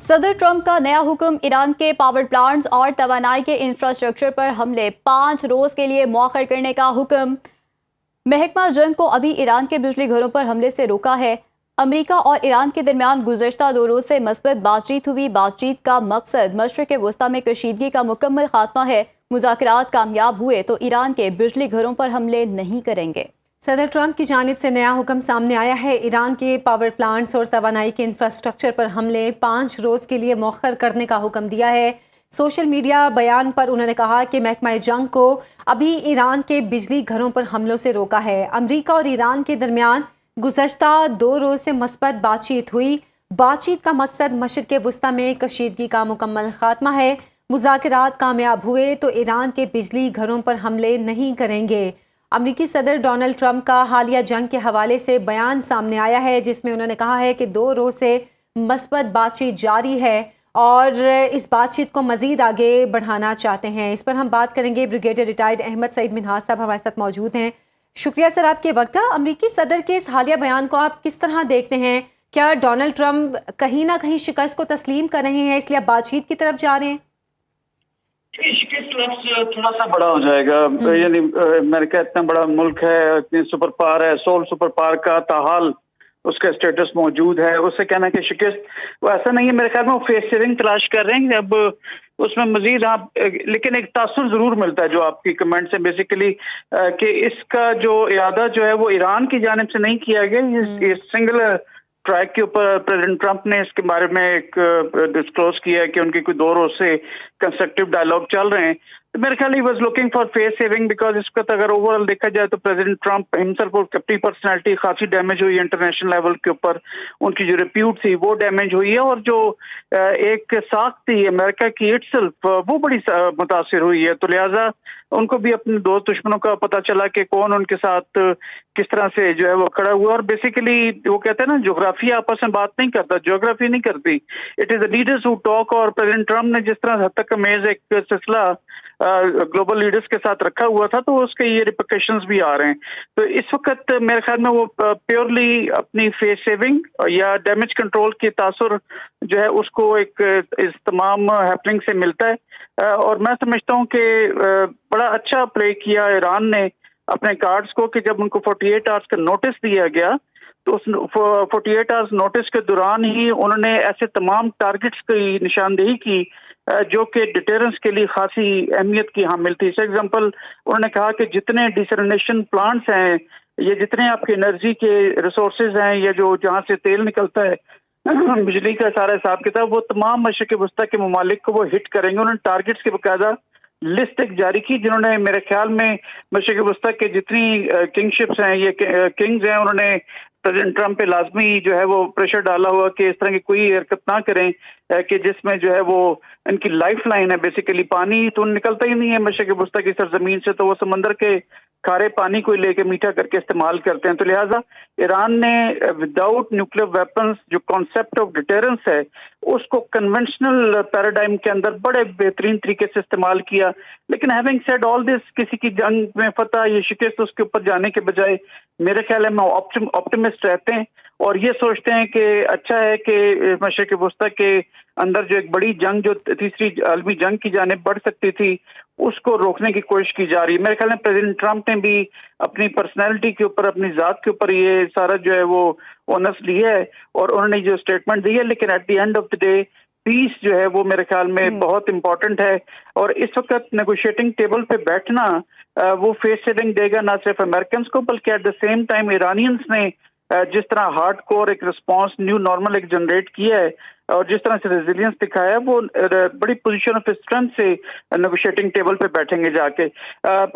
صدر ٹرمپ کا نیا حکم ایران کے پاور پلانٹس اور توانائی کے انفراسٹرکچر پر حملے 5 روز کے لیے مؤخر کرنے کا حکم۔ محکمہ جنگ کو ابھی ایران کے بجلی گھروں پر حملے سے روکا ہے۔ امریکہ اور ایران کے درمیان گزشتہ 2 روز سے مثبت بات چیت ہوئی۔ بات چیت کا مقصد مشرق وسطیٰ میں کشیدگی کا مکمل خاتمہ ہے۔ مذاکرات کامیاب ہوئے تو ایران کے بجلی گھروں پر حملے نہیں کریں گے۔ صدر ٹرمپ کی جانب سے نیا حکم سامنے آیا ہے۔ ایران کے پاور پلانٹس اور توانائی کے انفراسٹرکچر پر حملے 5 روز کے لیے مؤخر کرنے کا حکم دیا ہے۔ سوشل میڈیا بیان پر انہوں نے کہا کہ محکمہ جنگ کو ابھی ایران کے بجلی گھروں پر حملوں سے روکا ہے۔ امریکہ اور ایران کے درمیان گزشتہ 2 روز سے مثبت بات چیت ہوئی۔ بات چیت کا مقصد مشرق وسطیٰ میں کشیدگی کا مکمل خاتمہ ہے۔ مذاکرات کامیاب ہوئے تو ایران کے بجلی گھروں پر حملے نہیں کریں گے۔ امریکی صدر ڈونلڈ ٹرمپ کا حالیہ جنگ کے حوالے سے بیان سامنے آیا ہے، جس میں انہوں نے کہا ہے کہ 2 روز سے مثبت بات چیت جاری ہے اور اس بات چیت کو مزید آگے بڑھانا چاہتے ہیں۔ اس پر ہم بات کریں گے۔ بریگیڈیئر ریٹائرڈ احمد سعید منہاج صاحب ہمارے ساتھ موجود ہیں۔ شکریہ سر آپ کے وقت۔ امریکی صدر کے اس حالیہ بیان کو آپ کس طرح دیکھتے ہیں؟ کیا ڈونلڈ ٹرمپ کہیں نہ کہیں شکست کو تسلیم کر رہے ہیں، اس لیے بات چیت کی طرف جا رہے ہیں؟ شکست لفظ تھوڑا سا بڑا ہو جائے گا، یعنی امریکہ اتنا بڑا ملک ہے، اتنی سپر پاور ہے، سول سپر پاور کا تاحال اس کا اسٹیٹس موجود ہے، اس سے کہنا کہ شکست وہ ایسا نہیں ہے۔ میرے خیال میں وہ فیس سیونگ تلاش کر رہے ہیں اب اس میں مزید آپ، لیکن ایک تاثر ضرور ملتا ہے جو آپ کی کمنٹ سے بیسیکلی کہ اس کا جو اعادہ جو ہے وہ ایران کی جانب سے نہیں کیا گیا، یہ سنگل ٹریک کے اوپر پریزیڈنٹ ٹرمپ نے اس کے بارے میں ایک ڈسکلوز کیا ہے کہ ان کی کوئی 2 روز سے کنسٹرکٹیو ڈائلاگ چل رہے ہیں۔ تو میرے خیال he was looking for face saving because اس کا اگر اوور آل دیکھا جائے تو پریزیڈنٹ ٹرمپ ہمسیلف اور اپنی پرسنالٹی خاصی ڈیمیج ہوئی ہے انٹرنیشنل لیول کے اوپر، ان کی جو ریپیوٹ تھی وہ ڈیمیج ہوئی ہے، اور جو ایک ساکھ تھی امریکہ کی اٹ سیلف وہ بڑی متاثر ہوئی ہے۔ تو لہٰذا ان کو بھی اپنے دوست دشمنوں کا پتہ چلا کہ کون ان کے ساتھ کس طرح سے جو ہے وہ کھڑا ہوا، اور بیسیکلی وہ کہتے ہیں نا جغرافیہ آپس میں بات نہیں کرتا، جغرافی نہیں کرتی، it is a leaders who talk. اور پریزیڈنٹ ٹرمپ نے جس طرح حد تک امیز ایک سلسلہ گلوبل لیڈرز کے ساتھ رکھا ہوا تھا، تو اس کے یہ ریپیکیشنز بھی آ رہے ہیں۔ تو اس وقت میرے خیال میں وہ پیورلی اپنی فیس سیونگ یا ڈیمیج کنٹرول کے تاثر جو ہے اس کو ایک اس تمام ہیپننگ سے ملتا ہے، اور میں سمجھتا ہوں کہ بڑا اچھا پلے کیا ایران نے اپنے کارڈز کو کہ جب ان کو 48 آورس کا نوٹس دیا گیا تو اس 48 آورس نوٹس کے دوران ہی انہوں نے ایسے تمام ٹارگٹس کی نشاندہی کی جو کہ ڈیٹرنس کے لیے خاصی اہمیت کی حامل تھی۔ فار ایگزامپل انہوں نے کہا کہ جتنے ڈیسلینیشن پلانٹس ہیں یا جتنے آپ کے انرجی کے ریسورسز ہیں یا جو جہاں سے تیل نکلتا ہے بجلی کا سارا حساب کتاب، وہ تمام مشرق وسطیٰ کے ممالک کو وہ ہٹ کریں گے۔ انہوں نے ٹارگٹس کی باقاعدہ لسٹ ایک جاری کی، جنہوں نے میرے خیال میں مشرق وسطیٰ کے جتنی کنگ شپس ہیں یہ کنگز ہیں، انہوں نے پریزیڈنٹ ٹرمپ پہ لازمی جو ہے وہ پریشر ڈالا ہوا کہ اس طرح کی کوئی حرکت نہ کریں کہ جس میں جو ہے وہ ان کی لائف لائن ہے، بیسیکلی پانی تو نکلتا ہی نہیں ہے مشرق وسطیٰ کی سرزمین سے، تو وہ سمندر کے کھارے پانی کو لے کے میٹھا کر کے استعمال کرتے ہیں۔ تو لہٰذا ایران نے وداؤٹ نیوکلیر ویپنز جو کانسیپٹ آف ڈیٹرنس ہے اس کو کنونشنل پیراڈائم کے اندر بڑے بہترین طریقے سے استعمال کیا۔ لیکن ہیونگ سیڈ آل دس، کسی کی جنگ میں فتح یا شکست اس کے اوپر جانے کے بجائے میرے خیال ہے میں آپٹمسٹ رہتے ہیں اور یہ سوچتے ہیں کہ اچھا ہے کہ مشرق وسطیٰ کے اندر جو ایک بڑی جنگ جو تیسری عالمی جنگ کی جانب بڑھ سکتی تھی اس کو روکنے کی کوشش کی جا رہی ہے۔ میرے خیال میں پریزیڈنٹ ٹرمپ نے بھی اپنی پرسنالٹی کے اوپر، اپنی ذات کے اوپر یہ سارا جو ہے وہ اونس لی ہے اور انہوں نے جو اسٹیٹمنٹ دی ہے، لیکن at the end of the day peace جو ہے وہ میرے خیال میں بہت امپورٹنٹ ہے، اور اس وقت نیگوشیٹنگ ٹیبل پہ بیٹھنا وہ فیس سیونگ دے گا نہ صرف امریکنز کو بلکہ ایٹ دا سیم ٹائم ایرانینز نے جس طرح ہارڈ کور ایک رسپانس نیو نارمل ایک جنریٹ کیا ہے اور جس طرح سے ریزیلینس دکھایا ہے، وہ بڑی پوزیشن آف اسٹرینتھ سے نیگوشیٹنگ ٹیبل پہ بیٹھیں گے جا کے۔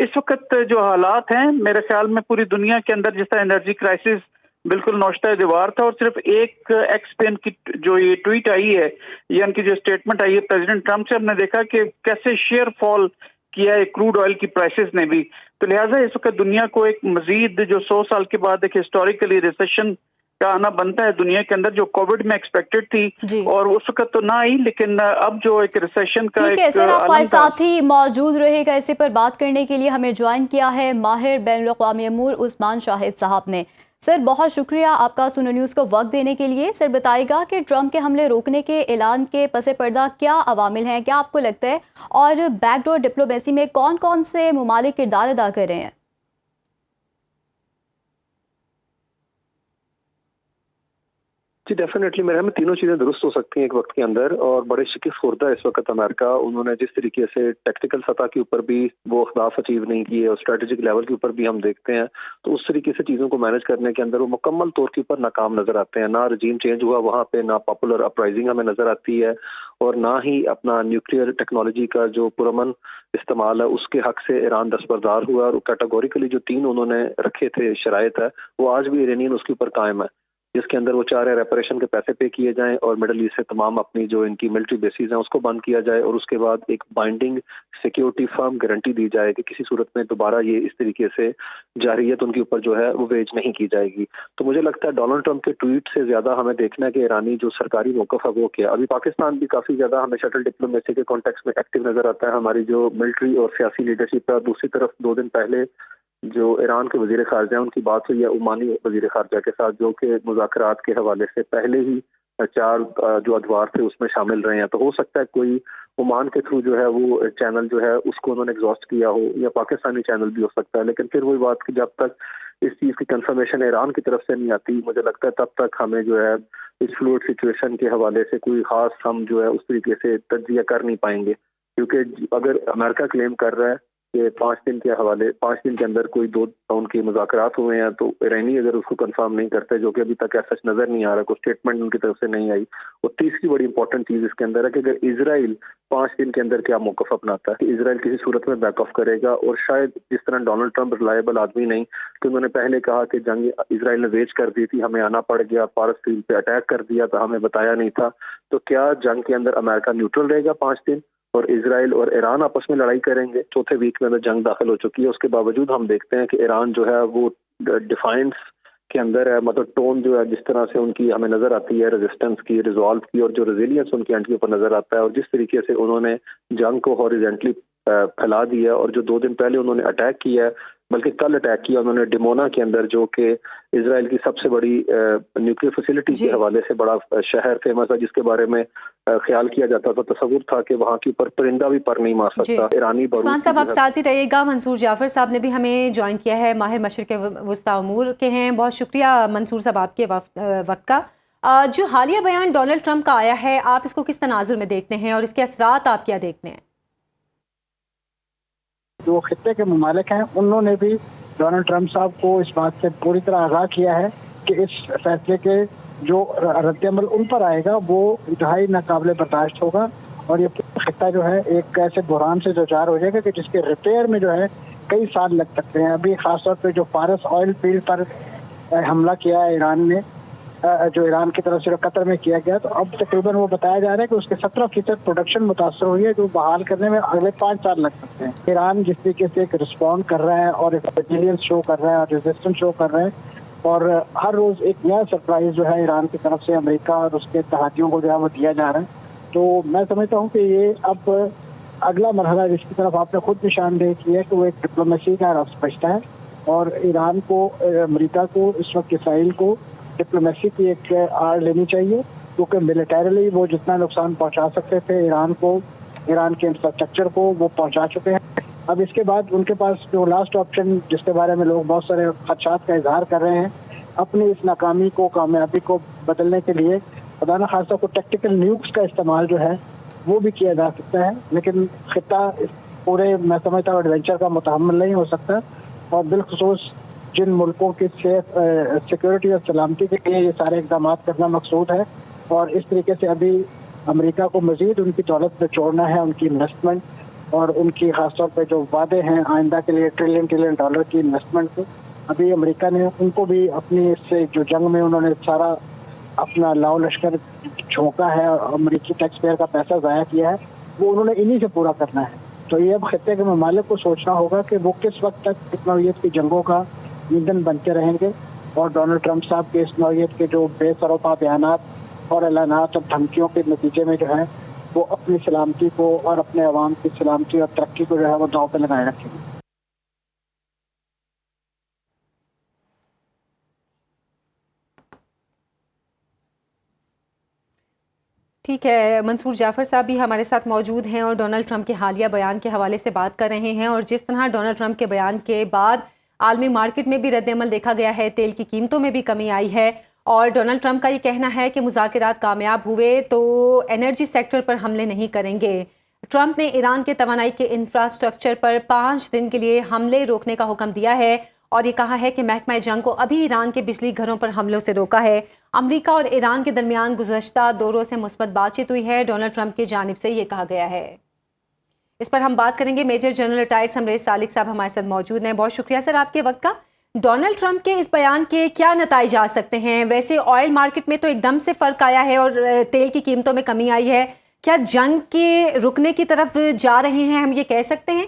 اس وقت جو حالات ہیں میرے خیال میں پوری دنیا کے اندر جس طرح انرجی کرائسس بالکل نوشتہ دیوار تھا، اور صرف ایک ایکس پہ ان کی جو یہ ٹویٹ آئی ہے یا ان کی جو اسٹیٹمنٹ آئی ہے پریزیڈنٹ ٹرمپ سے، ہم نے دیکھا کہ کیسے شیئر فال کیا ہے کروڈ آئل کی پرائسز نے بھی۔ تو لہٰذا اس وقت دنیا کو ایک مزید جو 100 سال کے بعد ایک ہسٹوریکلی ریسیشن کا آنا بنتا ہے دنیا کے اندر، جو کووڈ میں ایکسپیکٹڈ تھی اور اس وقت تو نہ آئی، لیکن اب جو ایک ریسیشن کا ٹھیک ہے سر، آپ ہمارے ساتھ ہی موجود رہے گا۔ اسی پر بات کرنے کے لیے ہمیں جوائن کیا ہے ماہر بین الاقوامی امور عثمان شاہد صاحب نے۔ سر بہت شکریہ آپ کا سنو نیوز کو وقت دینے کے لیے. سر بتائے گا کہ ٹرمپ کے حملے روکنے کے اعلان کے پس پردہ کیا عوامل ہیں, کیا آپ کو لگتا ہے, اور بیک ڈور ڈپلومیسی میں کون کون سے ممالک کردار ادا کر رہے ہیں؟ جی ڈیفینیٹلی میرے میں تینوں چیزیں درست ہو سکتی ہیں ایک وقت کے اندر، اور بڑے شکست خوردہ اس وقت امریکہ. انہوں نے جس طریقے سے ٹیکٹیکل سطح کے اوپر بھی وہ اہداف اچیو نہیں کیے اور اسٹریٹجک لیول کے اوپر بھی ہم دیکھتے ہیں تو اس طریقے سے چیزوں کو مینج کرنے کے اندر وہ مکمل طور کے اوپر ناکام نظر آتے ہیں. نہ رجیم چینج ہوا وہاں پہ، نہ پاپولر اپرائزنگ ہمیں نظر آتی ہے، اور نہ ہی اپنا نیوکلیئر ٹیکنالوجی کا جو پرامن استعمال ہے اس کے حق سے ایران دستبردار ہوا. اور کیٹاگوریکلی جو تین انہوں نے رکھے تھے شرائط ہے وہ آج بھی ایرانین اس کے اوپر قائم ہے، جس کے اندر وہ چاہ رہے ریپریشن کے پیسے پے کیے جائیں اور مڈل ایسٹ سے تمام اپنی جو ان کی ملٹری بیسز ہیں اس کو بند کیا جائے، اور اس کے بعد ایک بائنڈنگ سیکیورٹی فرم گارنٹی دی جائے کہ کسی صورت میں دوبارہ یہ اس طریقے سے جارحیت ان کے اوپر جو ہے وہ ویج نہیں کی جائے گی. تو مجھے لگتا ہے ڈونلڈ ٹرمپ کے ٹویٹ سے زیادہ ہمیں دیکھنا ہے کہ ایرانی جو سرکاری موقف ہے وہ کیا. ابھی پاکستان بھی کافی زیادہ ہمیں شٹل ڈپلومیسی کے کانٹیکس میں ایکٹیو نظر آتا ہے. ہماری جو ملٹری اور سیاسی لیڈرشپ ہے. دوسری طرف 2 دن پہلے جو ایران کے وزیر خارجہ ہیں ان کی بات ہوئی ہے عمانی وزیر خارجہ کے ساتھ، جو کہ مذاکرات کے حوالے سے پہلے ہی 4 جو ادوار تھے اس میں شامل رہے ہیں. تو ہو سکتا ہے کوئی عمان کے تھرو جو ہے وہ چینل جو ہے اس کو انہوں نے ایگزاسٹ کیا ہو، یا پاکستانی چینل بھی ہو سکتا ہے. لیکن پھر وہی بات کہ جب تک اس چیز کی کنفرمیشن ایران کی طرف سے نہیں آتی، مجھے لگتا ہے تب تک ہمیں جو ہے اس فلوئڈ سچویشن کے حوالے سے کوئی خاص ہم جو ہے اس طریقے سے تجزیہ کر نہیں پائیں گے. کیونکہ اگر امریکہ کلیم کر رہا ہے کہ 5 دن کے اندر کوئی 2 راؤنڈ کے مذاکرات ہوئے ہیں، تو ایرانی اگر اس کو کنفرم نہیں کرتے، جو کہ ابھی تک ایسا نظر نہیں آ رہا، کوئی اسٹیٹمنٹ ان کی طرف سے نہیں آئی. اور تیسری بڑی امپورٹنٹ چیز اس کے اندر ہے کہ اگر اسرائیل 5 دن کے اندر کیا موقف اپناتا ہے کہ اسرائیل کسی صورت میں بیک آف کرے گا. اور شاید جس طرح ڈونلڈ ٹرمپ ریلائبل آدمی نہیں کہ انہوں نے پہلے کہا کہ جنگ اسرائیل نے ویج کر دی تھی، ہمیں آنا پڑ گیا، پارس فیلڈ پہ اٹیک کر دیا تھا، ہمیں بتایا نہیں تھا. تو کیا جنگ کے اندر امریکہ نیوٹرل رہے گا 5 دن اور اسرائیل اور ایران آپس میں لڑائی کریں گے؟ چوتھے ویک میں جنگ داخل ہو چکی ہے. اس کے باوجود ہم دیکھتے ہیں کہ ایران جو ہے وہ ڈیفائنس کے اندر ہے، مطلب ٹون جو ہے جس طرح سے ان کی ہمیں نظر آتی ہے، ریزسٹنس کی، ریزالو کی، اور جو ریزیلینس ان کی اینڈ کے اوپر نظر آتا ہے، اور جس طریقے سے انہوں نے جنگ کو ہاریزونٹلی پھیلا دیا. اور جو 2 دن پہلے انہوں نے اٹیک کیا ہے، بلکہ کل اٹیک کیا انہوں نے ڈیمونا کے اندر، جو کہ اسرائیل کی سب سے بڑی نیوکلیئر فیسلٹی کے حوالے سے بڑا شہر فیمس ہے، جس کے بارے میں خیال کیا جاتا تھا، تصور تھا کہ وہاں کے اوپر پرندہ بھی پر نہیں مار سکتا. ایرانی عثمان صاحب آپ ساتھ ہی رہیے گا. منصور جعفر صاحب نے بھی ہمیں جوائن کیا ہے، ماہر مشرق وسطی امور کے ہیں. بہت شکریہ منصور صاحب آپ کے وقت کا. جو حالیہ بیان ڈونلڈ ٹرمپ کا آیا ہے، آپ اس کو کس تناظر میں دیکھتے ہیں اور اس کے اثرات آپ کیا دیکھتے ہیں؟ جو خطے کے ممالک ہیں انہوں نے بھی ڈونلڈ ٹرمپ صاحب کو اس بات سے پوری طرح آگاہ کیا ہے کہ اس فیصلے کے جو رد عمل ان پر آئے گا وہ انتہائی ناقابل برداشت ہوگا، اور یہ خطہ جو ہے ایک ایسے بحران سے دوچار ہو جائے گا کہ جس کے ریپیئر میں جو ہے کئی سال لگ سکتے ہیں. ابھی خاص طور پہ جو فارس آئل فیلڈ پر حملہ کیا ہے ایران نے، جو ایران کی طرف سے قطر میں کیا گیا، تو اب تقریباً وہ بتایا جا رہا ہے کہ اس کے 17% پروڈکشن متاثر ہوئی ہے، جو بحال کرنے میں اگلے 5 سال لگ سکتے ہیں. ایران جس طریقے سے ایک رسپونڈ کر رہا ہے اور ایک ریزیلینس شو کر رہا ہے اور ریزسٹنس شو کر رہا ہے، اور ہر روز ایک نیا سرپرائز جو ہے ایران کی طرف سے امریکہ اور اس کے اتحادیوں کو جو ہے وہ دیا جا رہا ہے. تو میں سمجھتا ہوں کہ یہ اب اگلا مرحلہ جس کی طرف آپ نے خود نشاندہی کی ہے کہ وہ ایک ڈپلومیسی کا رفظ بچتا ہے، اور ایران کو، امریکہ کو اس وقت اسرائیل کو ڈپلومیسی کی ایک آڑ لینی چاہیے، کیونکہ ملیٹریلی وہ جتنا نقصان پہنچا سکتے تھے ایران کو، ایران کے انفراسٹرکچر کو، وہ پہنچا چکے ہیں. اب اس کے بعد ان کے پاس جو لاسٹ آپشن جس کے بارے میں لوگ بہت سارے خدشات کا اظہار کر رہے ہیں، اپنی اس ناکامی کو کامیابی کو بدلنے کے لیے خدا نخواستہ کو ٹیکٹیکل نیوکس کا استعمال جو ہے وہ بھی کیا جا سکتا ہے. لیکن خطہ پورے میں سمجھتا ہوں ایڈونچر کا متحمل نہیں ہو سکتا، اور بالخصوص جن ملکوں کی سیکورٹی اور سلامتی کے لیے یہ سارے اقدامات کرنا مقصود ہے. اور اس طریقے سے ابھی امریکہ کو مزید ان کی دولت پہ چھوڑنا ہے، ان کی انویسٹمنٹ اور ان کی خاص طور پہ جو وعدے ہیں آئندہ کے لیے ٹریلین ڈالر کی انویسٹمنٹ، ابھی امریکہ نے ان کو بھی اپنی اس سے جو جنگ میں انہوں نے سارا اپنا لاؤ لشکر جھونکا ہے اور امریکی ٹیکس پیئر کا پیسہ ضائع کیا ہے، وہ انہوں نے انہی سے پورا کرنا ہے. تو یہ اب خطے کے ممالک کو سوچنا ہوگا کہ وہ کس وقت تک اس نوعیت کی جنگوں کا ایندھن بنتے رہیں گے، اور ڈونلڈ ٹرمپ صاحب کے اس نوعیت کے جو بے سروپا بیانات اور اعلانات اور دھمکیوں کے نتیجے میں جو ہے وہ اپنی سلامتی کو اور اپنے عوام کی سلامتی اور ترقی کو جو ہے وہ داؤ پہ لگائے رکھیں گے. ٹھیک ہے، منصور جعفر صاحب بھی ہمارے ساتھ موجود ہیں اور ڈونلڈ ٹرمپ کے حالیہ بیان کے حوالے سے بات کر رہے ہیں، اور جس طرح ڈونلڈ ٹرمپ کے بیان کے بعد عالمی مارکیٹ میں بھی رد عمل دیکھا گیا ہے، تیل کی قیمتوں میں بھی کمی آئی ہے، اور ڈونلڈ ٹرمپ کا یہ کہنا ہے کہ مذاکرات کامیاب ہوئے تو انرجی سیکٹر پر حملے نہیں کریں گے۔ ٹرمپ نے ایران کے توانائی کے انفراسٹرکچر پر 5 دن کے لیے حملے روکنے کا حکم دیا ہے، اور یہ کہا ہے کہ محکمہ جنگ کو ابھی ایران کے بجلی گھروں پر حملوں سے روکا ہے۔ امریکہ اور ایران کے درمیان گزشتہ 2 روز سے مثبت بات چیت ہوئی ہے، ڈونلڈ ٹرمپ کی جانب سے یہ کہا گیا ہے۔ اس پر ہم بات کریں گے، میجر جنرل ریٹائرڈ سمریش سالک صاحب ہمارے ساتھ موجود ہیں۔ بہت شکریہ سر آپ کے وقت کا۔ ڈونلڈ ٹرمپ کے اس بیان کے کیا نتائج آ سکتے ہیں؟ ویسے آئل مارکیٹ میں تو ایک دم سے فرق آیا ہے اور تیل کی قیمتوں میں کمی آئی ہے، کیا جنگ کے رکنے کی طرف جا رہے ہیں، ہم یہ کہہ سکتے ہیں؟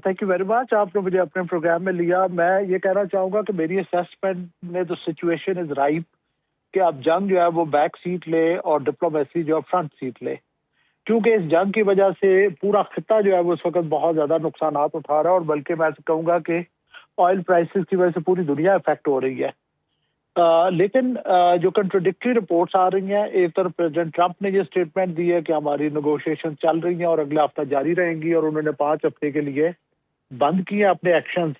تھینک یو ویری مچ، آپ نے مجھے اپنے پروگرام میں لیا۔ میں یہ کہنا چاہوں گا کہ میری اسیسمنٹ میں تو سچویشن از رائپ کہ اب جنگ جو ہے وہ بیک سیٹ لے اور ڈپلومیسی جو ہے فرنٹ سیٹ لے، کیونکہ اس جنگ کی وجہ سے پورا خطہ جو ہے وہ اس وقت بہت زیادہ نقصانات اٹھا رہا ہے، اور بلکہ میں کہوں گا کہ آئل پرائسز کی وجہ سے پوری دنیا افیکٹ ہو رہی ہے۔ لیکن جو کنٹروڈکٹری رپورٹس آ رہی ہیں، ایک طرف پریزیڈنٹ ٹرمپ نے یہ اسٹیٹمنٹ دی ہے کہ ہماری نیگوشیشن چل رہی ہیں اور اگلے ہفتہ جاری رہیں گی، اور انہوں نے 5 ہفتے کے لیے بند کیے اپنے ایکشنز،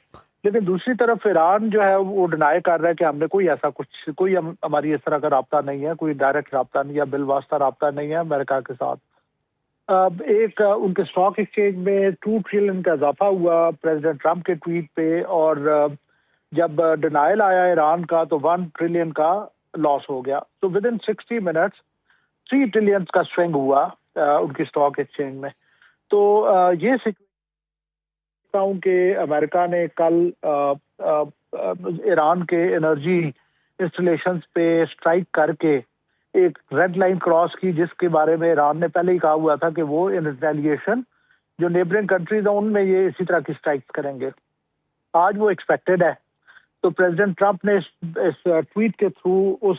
لیکن دوسری طرف ایران جو ہے وہ ڈینائی کر رہا ہے کہ ہم نے کوئی ہماری اس طرح کا رابطہ نہیں ہے، کوئی ڈائریکٹ رابطہ نہیں ہے، بالواسطہ رابطہ نہیں ہے امریکہ کے ساتھ۔ ایک ان کے اسٹاک ایکسچینج میں 2 ٹریلین کا اضافہ ہوا پریزیڈنٹ ٹرمپ کے ٹویٹ پہ، اور جب ڈینائل آیا ایران کا تو 1 ٹریلین کا لاس ہو گیا۔ تو ود ان 60 منٹس 3 ٹریلین کا سوئنگ ہوا ان کی اسٹاک ایکسچینج میں۔ تو یہ سکتا ہوں کہ امریکہ نے کل ایران کے انرجی انسٹالیشنز پہ اسٹرائک کر کے ایک ریڈ لائن کراس کی، جس کے بارے میں ایران نے پہلے ہی کہا ہوا تھا کہ وہ ان ریٹیلیشن جو نیبرنگ کنٹریز ہیں ان میں یہ اسی طرح کی اسٹرائکس کریں گے۔ آج وہ ایکسپیکٹڈ ہے۔ تو پریزیڈنٹ ٹرمپ نے اس ٹویٹ کے تھرو اس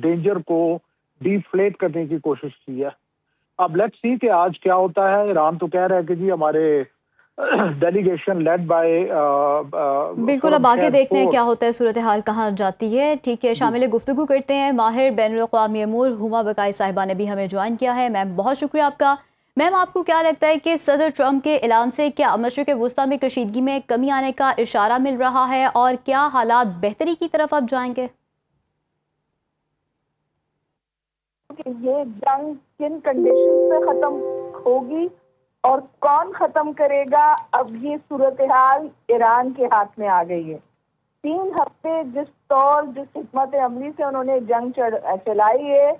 ڈینجر کو ڈیفلیٹ کرنے کی کوشش کی ہے۔ اب لیٹس سی کہ آج کیا ہوتا ہے۔ ایران تو کہہ رہا ہے کہ جی ہمارے ڈیلیگیشن لیڈ بائی بالکل، اب آگے دیکھتے ہیں کیا ہوتا ہے، صورتحال کہاں جاتی ہے۔ ٹھیک ہے، شامل گفتگو کرتے ہیں ماہر بین الاقوامی امور ہما بقائی صاحبہ نے بھی ہمیں جوائن کیا ہے۔ میم بہت شکریہ آپ کا۔ میم آپ کو کیا لگتا ہے کہ صدر ٹرمپ کے اعلان سے کیا مشرق وسطیٰ میں کشیدگی میں کمی آنے کا اشارہ مل رہا ہے، اور کیا حالات بہتری کی طرف اب جائیں گے؟ یہ جنگ کن کنڈیشن سے ختم ہوگی اور کون ختم کرے گا، اب یہ صورتحال ایران کے ہاتھ میں آ گئی ہے۔ 3 ہفتے جس حکمت عملی سے انہوں نے جنگ چلائی ہے،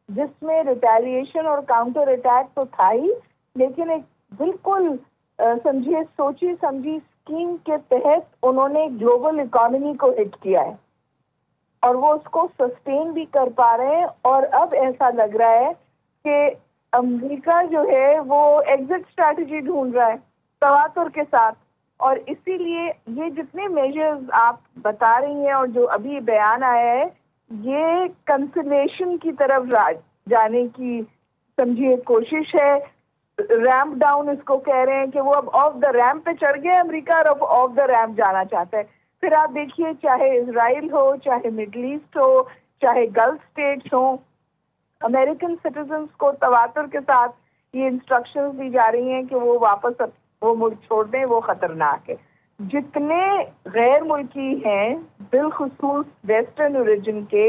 جس میں ریٹیلیشن اور کاؤنٹر اٹیک تو تھا ہی، لیکن ایک بالکل سوچی سمجھی اسکیم کے تحت انہوں نے گلوبل اکانومی کو ہٹ کیا ہے، اور وہ اس کو سسٹین بھی کر پا رہے ہیں۔ اور اب ایسا لگ رہا ہے کہ امریکہ جو ہے وہ ایگزٹ اسٹریٹجی ڈھونڈ رہا ہے تواتر کے ساتھ، اور اسی لیے یہ جتنے میجرز آپ بتا رہی ہیں اور جو ابھی بیان آیا ہے، یہ کنسلیشن کی طرف جانے کی سمجھیے کوشش ہے۔ ریمپ ڈاؤن اس کو کہہ رہے ہیں کہ وہ اب آف دا ریمپ پہ چڑھ گیا امریکہ، اور اب آف دا ریمپ جانا چاہتا ہے۔ پھر آپ دیکھیے، چاہے اسرائیل ہو، چاہے مڈل ایسٹ ہو، چاہے گلف اسٹیٹس ہوں، امریکن سٹیزنز کو تواتر کے ساتھ یہ انسٹرکشنز دی جا رہی ہیں کہ وہ واپس وہ ملک چھوڑ دیں، وہ خطرناک ہے۔ جتنے غیر ملکی ہیں بالخصوص ویسٹرن اوریجن کے،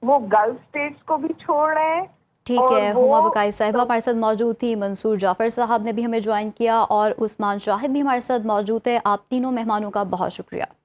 وہ گلف اسٹیٹس کو بھی چھوڑ رہے ہیں۔ ٹھیک ہے، ہما بقائی صاحبہ ہمارے ساتھ موجود تھی، منصور جعفر صاحب نے بھی ہمیں جوائن کیا، اور عثمان شاہد بھی ہمارے ساتھ موجود ہے۔ آپ تینوں مہمانوں کا بہت شکریہ۔